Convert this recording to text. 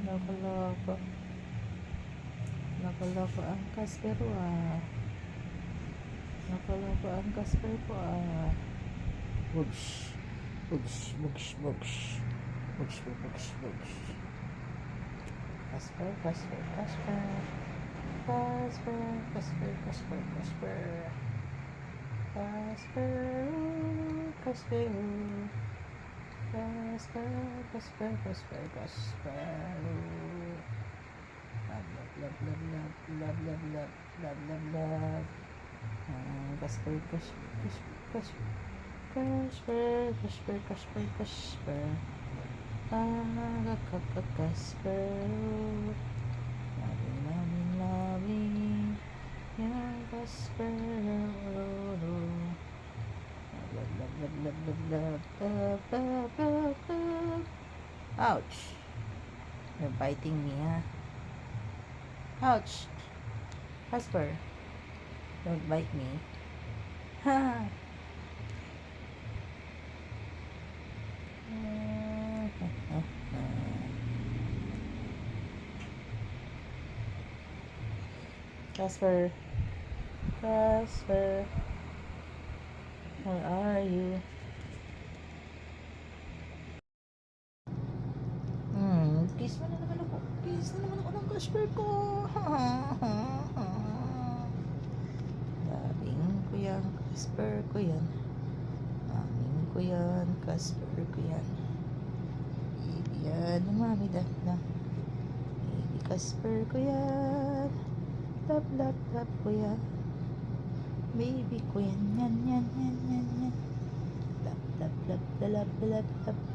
Loko-loko. Loko-loko ang Casper Loko-loko ang Casper ko Bugs. Bugs, bugs, bugs. Bugs, bugs, bugs. Casper, Casper, Casper. Casper, Casper, Casper, Casper. Casper, Casper. Casper, Casper, Casper, Casper. Love, love, love, love, love, love, love, love, love, love. Casper, Casper, Casper, Casper, Casper, Casper, Casper. Casper. Loving, loving, loving. Yeah, Casper. Love, love, love, love, love, love, love, love, love, love. Ouch. You're biting me, huh? Ouch. Casper. Don't bite me. Ha! Casper. Casper. Where are you? Kiss mo na naman ako. Kiss na naman ako ng Casper ko. Labing ko yan. Casper ko yan. Aming ko yan. Casper ko yan. Baby yan. Mami na. Baby Casper ko yan. Love, love, love ko yan. Baby ko yan. Yan, yan, yan, yan, yan. Love, love, love, love, love, love.